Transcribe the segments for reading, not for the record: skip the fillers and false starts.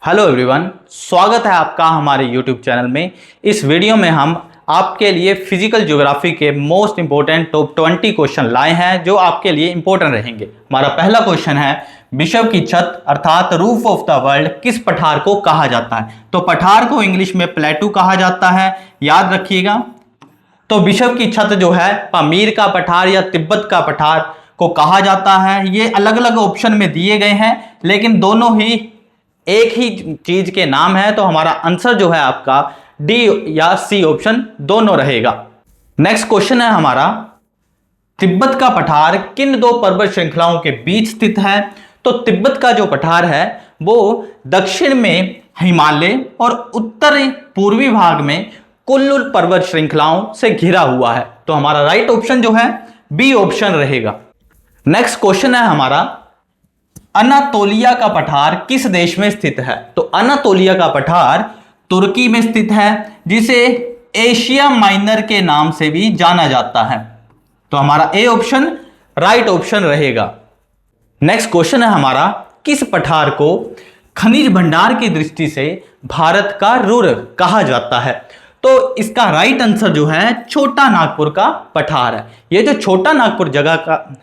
Hello everyone, स्वागत है आपका हमारे यूट्यूब चैनल में। इस वीडियो में हम आपके लिए फिजिकल ज्योग्राफी के मोस्ट इंपोर्टेंट टॉप 20 क्वेश्चन लाए हैं जो आपके लिए इंपॉर्टेंट रहेंगे। हमारा पहला क्वेश्चन है, विश्व की छत अर्थात रूफ ऑफ द वर्ल्ड किस पठार को कहा जाता है? तो पठार को इंग्लिश में प्लेटू कहा जाता है, याद रखिएगा। तो विश्व की छत जो है पामीर का पठार या तिब्बत का पठार को कहा जाता है। ये अलग अलग ऑप्शन में दिए गए हैं लेकिन दोनों ही एक ही चीज के नाम है, तो हमारा आंसर जो है आपका डी या सी ऑप्शन दोनों रहेगा। नेक्स्ट क्वेश्चन है हमारा, तिब्बत का पठार किन दो पर्वत श्रृंखलाओं के बीच स्थित है? तो तिब्बत का जो पठार है वो दक्षिण में हिमालय और उत्तर पूर्वी भाग में कुल्लू पर्वत श्रृंखलाओं से घिरा हुआ है, तो हमारा राइट ऑप्शन जो है बी ऑप्शन रहेगा। नेक्स्ट क्वेश्चन है हमारा, अनातोलिया का पठार किस देश में स्थित है? तो अनातोलिया का पठार तुर्की में स्थित है, जिसे एशिया माइनर के नाम से भी जाना जाता है, तो हमारा ए ऑप्शन राइट ऑप्शन रहेगा। नेक्स्ट क्वेश्चन है हमारा, किस पठार को खनिज भंडार की दृष्टि से भारत का रुर कहा जाता है? तो इसका राइट आंसर जो है छोटा नागपुर का पठार है। ये जो छोटा नागपुर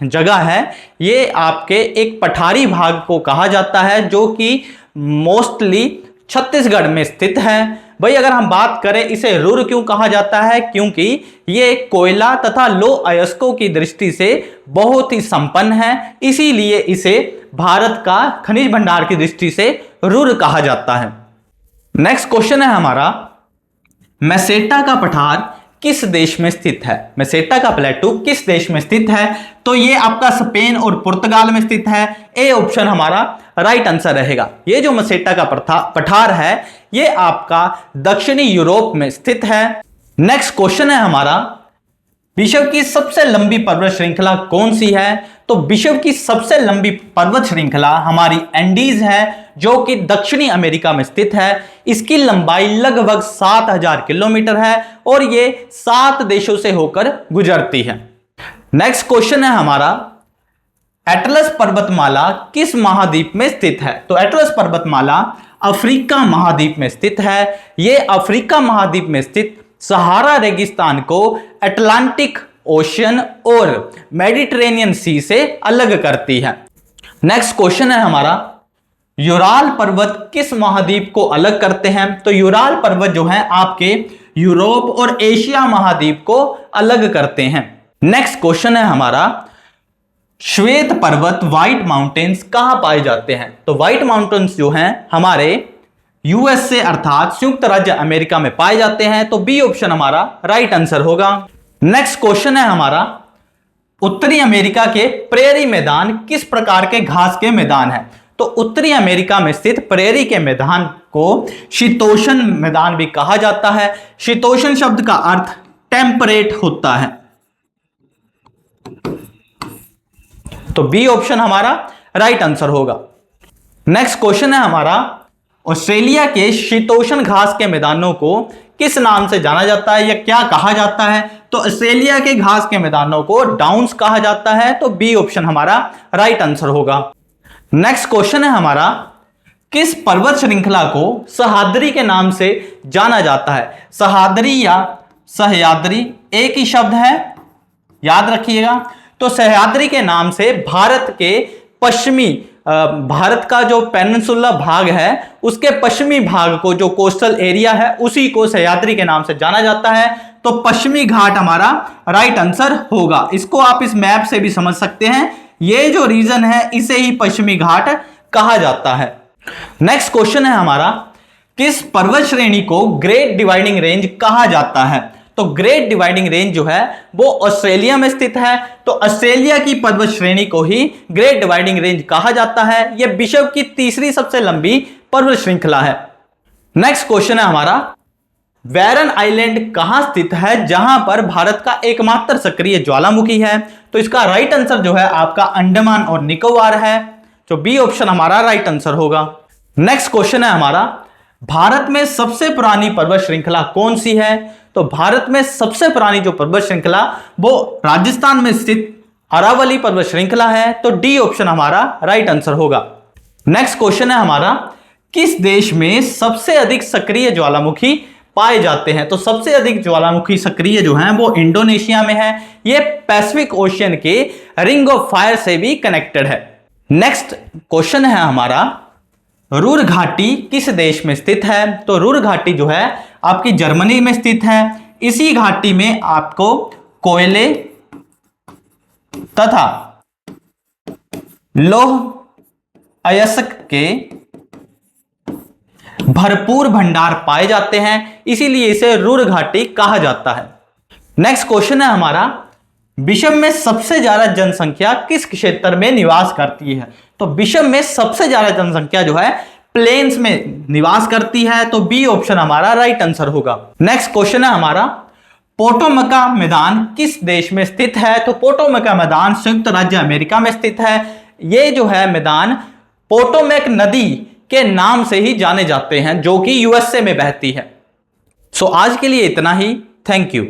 जगह है ये आपके एक पठारी भाग को कहा जाता है जो कि मोस्टली छत्तीसगढ़ में स्थित है। भाई अगर हम बात करें इसे रुर क्यों कहा जाता है, क्योंकि ये कोयला तथा लो अयस्कों की दृष्टि से बहुत ही संपन्न है, इसीलिए इसे भारत का खनिज भंडार की दृष्टि से रुर कहा जाता है। नेक्स्ट क्वेश्चन है हमारा, मेसेटा का पठार किस देश में स्थित है? मेसेटा का प्लेटू किस देश में स्थित है? तो ये आपका स्पेन और पुर्तगाल में स्थित है। ए ऑप्शन हमारा राइट आंसर रहेगा। ये जो मेसेटा का पठार है ये आपका दक्षिणी यूरोप में स्थित है। नेक्स्ट क्वेश्चन है हमारा, विश्व की सबसे लंबी पर्वत श्रृंखला कौन सी है? तो विश्व की सबसे लंबी पर्वत श्रृंखला हमारी एंडीज है जो कि दक्षिणी अमेरिका में स्थित है। इसकी लंबाई लगभग 7000 किलोमीटर है और ये 7 देशों से होकर गुजरती है। नेक्स्ट क्वेश्चन है हमारा, एटलस पर्वतमाला किस महाद्वीप में स्थित है? तो एटलस पर्वतमाला अफ्रीका महाद्वीप में स्थित है। ये अफ्रीका महाद्वीप में स्थित सहारा रेगिस्तान को अटलांटिक ओशन और मेडिटेरेनियन सी से अलग करती है। नेक्स्ट क्वेश्चन है हमारा, यूराल पर्वत किस महाद्वीप को अलग करते हैं? तो यूराल पर्वत जो है आपके यूरोप और एशिया महाद्वीप को अलग करते हैं। नेक्स्ट क्वेश्चन है हमारा, श्वेत पर्वत व्हाइट माउंटेन्स कहां पाए जाते हैं? तो व्हाइट माउंटेन्स जो हैं हमारे यूएसए अर्थात संयुक्त राज्य अमेरिका में पाए जाते हैं, तो बी ऑप्शन हमारा राइट आंसर होगा। नेक्स्ट क्वेश्चन है हमारा, उत्तरी अमेरिका के प्रेरी मैदान किस प्रकार के घास के मैदान है? तो उत्तरी अमेरिका में स्थित प्रेरी के मैदान को शीतोष्ण मैदान भी कहा जाता है। शीतोष्ण शब्द का अर्थ टेम्परेट होता है, तो बी ऑप्शन हमारा राइट आंसर होगा। नेक्स्ट क्वेश्चन है हमारा, ऑस्ट्रेलिया के शीतोष्ण घास के मैदानों को किस नाम से जाना जाता है या क्या कहा जाता है? तो ऑस्ट्रेलिया के घास के मैदानों को डाउन्स कहा जाता है, तो बी ऑप्शन हमारा राइट आंसर होगा। नेक्स्ट क्वेश्चन है हमारा, किस पर्वत श्रृंखला को सह्याद्री के नाम से जाना जाता है? सह्याद्री या सह्याद्री एक ही शब्द है, याद रखिएगा। तो सह्याद्री के नाम से भारत के पश्चिमी भारत का जो पेनिनसुला भाग है उसके पश्चिमी भाग को, जो कोस्टल एरिया है, उसी को सह्याद्री के नाम से जाना जाता है, तो पश्चिमी घाट हमारा राइट आंसर होगा। इसको आप इस मैप से भी समझ सकते हैं, ये जो रीजन है इसे ही पश्चिमी घाट कहा जाता है। नेक्स्ट क्वेश्चन है हमारा, किस पर्वत श्रेणी को ग्रेट डिवाइडिंग रेंज कहा जाता है? तो ग्रेट डिवाइडिंग रेंज जो है वो ऑस्ट्रेलिया में स्थित है, तो ऑस्ट्रेलिया की पर्वत श्रेणी को ही ग्रेट डिवाइडिंग रेंज कहा जाता है। यह विश्व की तीसरी सबसे लंबी पर्वत श्रृंखला है। नेक्स्ट क्वेश्चन है हमारा, बैरन आइलैंड कहां स्थित है जहां पर भारत का एकमात्र सक्रिय ज्वालामुखी है? तो इसका राइट आंसर जो है आपका अंडमान और निकोबार है, तो बी ऑप्शन हमारा राइट आंसर होगा। नेक्स्ट क्वेश्चन है हमारा, भारत में सबसे पुरानी पर्वत श्रृंखला कौन सी है? तो भारत में सबसे पुरानी जो पर्वत श्रृंखला वो राजस्थान में स्थित अरावली पर्वत श्रृंखला है, तो डी ऑप्शन हमारा राइट आंसर होगा। नेक्स्ट क्वेश्चन है हमारा, किस देश में सबसे अधिक सक्रिय ज्वालामुखी पाए जाते हैं? तो सबसे अधिक ज्वालामुखी सक्रिय जो हैं वो इंडोनेशिया में है। ये पैसिफिक ओशियन के रिंग ऑफ फायर से भी कनेक्टेड है। नेक्स्ट क्वेश्चन है हमारा, रुर घाटी किस देश में स्थित है? तो रुर घाटी जो है आपकी जर्मनी में स्थित है। इसी घाटी में आपको कोयले तथा लौह अयस्क के भरपूर भंडार पाए जाते हैं, इसीलिए इसे रुर घाटी कहा जाता है। नेक्स्ट क्वेश्चन है हमारा, विश्व में सबसे ज्यादा जनसंख्या किस क्षेत्र में निवास करती है? तो विश्व में सबसे ज्यादा जनसंख्या जो है प्लेन्स में निवास करती है, तो बी ऑप्शन हमारा राइट आंसर होगा। नेक्स्ट क्वेश्चन है हमारा, पोटोमका मैदान किस देश में स्थित है? तो पोटोमका मैदान संयुक्त राज्य अमेरिका में स्थित है। ये जो है मैदान पोटोमैक नदी के नाम से ही जाने जाते हैं, जो कि यूएसए में बहती है। सो आज के लिए इतना ही। Thank you.